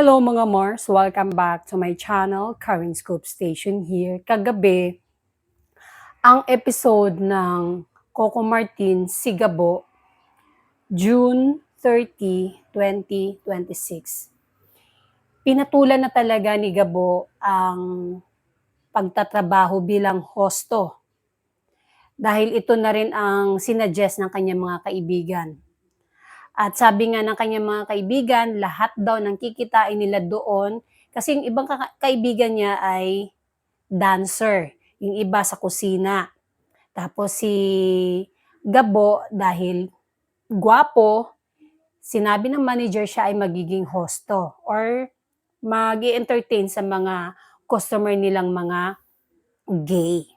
Hello mga Mars! Welcome back to my channel, Karen Scoop Station here. Kagabi, ang episode ng Coco Martin Sigabo, June 30, 2026. Pinatulan na talaga ni Gabo ang pagtatrabaho bilang hosto dahil ito na rin ang sinuggest ng kanyang mga kaibigan. At sabi nga ng kanyang mga kaibigan, lahat daw ng kikitain nila doon kasi yung ibang kaibigan niya ay dancer, yung iba sa kusina. Tapos si Gabo, dahil gwapo, sinabi ng manager siya ay magiging hosto or mag-entertain sa mga customer nilang mga gay.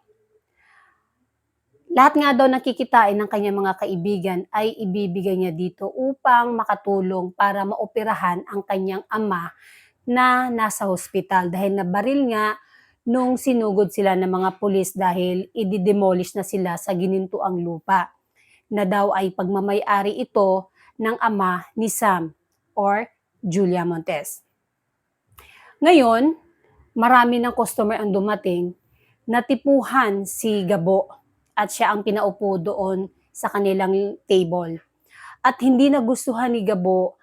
Lahat nga daw nakikitain ng kanyang mga kaibigan ay ibibigay niya dito upang makatulong para maoperahan ang kanyang ama na nasa hospital dahil nabaril nga nung sinugod sila ng mga pulis dahil i-demolish na sila sa ginintuang lupa na daw ay pagmamay-ari ito ng ama ni Sam or Julia Montes. Ngayon, marami ng customer ang dumating, natipuhan si Gabo at siya ang pinaupo doon sa kanilang table. At hindi nagustuhan ni Gabo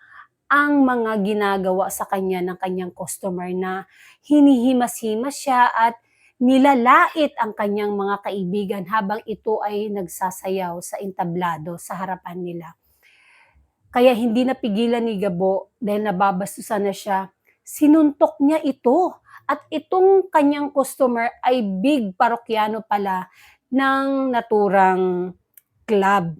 ang mga ginagawa sa kanya ng kanyang customer na hinihimas-himas siya at nilalait ang kanyang mga kaibigan habang ito ay nagsasayaw sa entablado sa harapan nila. Kaya hindi napigilan ni Gabo dahil nababastusan na siya, sinuntok niya ito. At itong kanyang customer ay big parokyano pala ng naturang club.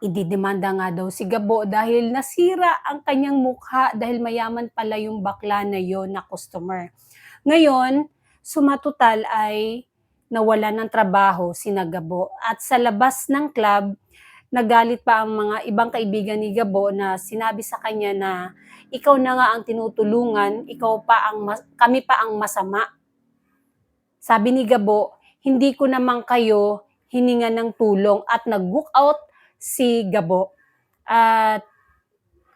Ididemanda nga daw si Gabo dahil nasira ang kanyang mukha dahil mayaman pala yung bakla na yon na customer. Ngayon, sumatotal ay nawala ng trabaho si Gabo at sa labas ng club, nagalit pa ang mga ibang kaibigan ni Gabo na sinabi sa kanya na ikaw na nga ang tinutulungan, kami pa ang masama. Sabi ni Gabo, hindi ko naman kayo hininga ng tulong at nag-book out si Gabo. At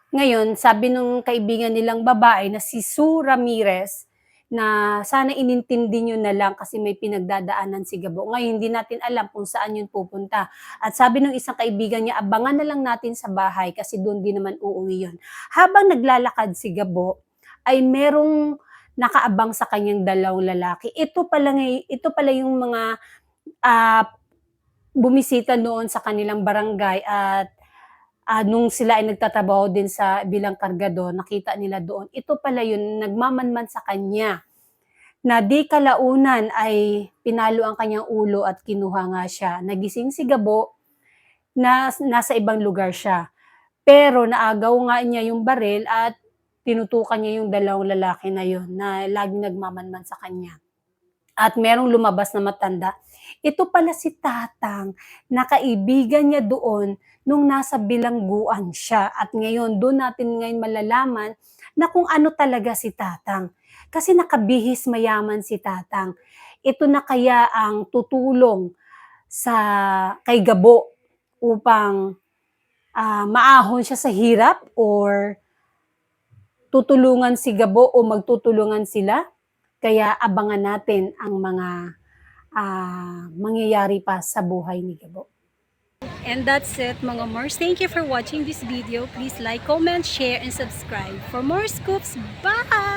ngayon, sabi nung kaibigan nilang babae na si Sue Ramirez na sana inintindi nyo na lang kasi may pinagdadaanan si Gabo. Ngayon, hindi natin alam kung saan yun pupunta. At sabi nung isang kaibigan niya, abangan na lang natin sa bahay kasi doon din naman uuwi yun. Habang naglalakad si Gabo, ay merong nakaabang sa kanyang dalawang lalaki. Ito pala yung mga bumisita noon sa kanilang barangay at nung sila ay nagtatrabaho din sa bilang kargador, nakita nila doon. Ito pala yun, nagmamanman sa kanya na di kalaunan ay pinalo ang kanyang ulo at kinuha nga siya. Nagising si Gabo na nasa ibang lugar siya. Pero naagaw nga niya yung baril at tinutukan niya yung dalawang lalaki na yun na laging nagmamanman sa kanya. At merong lumabas na matanda. Ito pala si Tatang, na kaibigan niya doon nung nasa bilangguan siya. At ngayon, doon natin ngayon malalaman na kung ano talaga si Tatang. Kasi nakabihis mayaman si Tatang. Ito na kaya ang tutulong kay Gabo upang maahon siya sa hirap or tutulungan si Gabo o magtutulungan sila. Kaya abangan natin ang mga mangyayari pa sa buhay ni Gabo. And that's it mga Mars. Thank you for watching this video. Please like, comment, share, and subscribe for more scoops. Bye!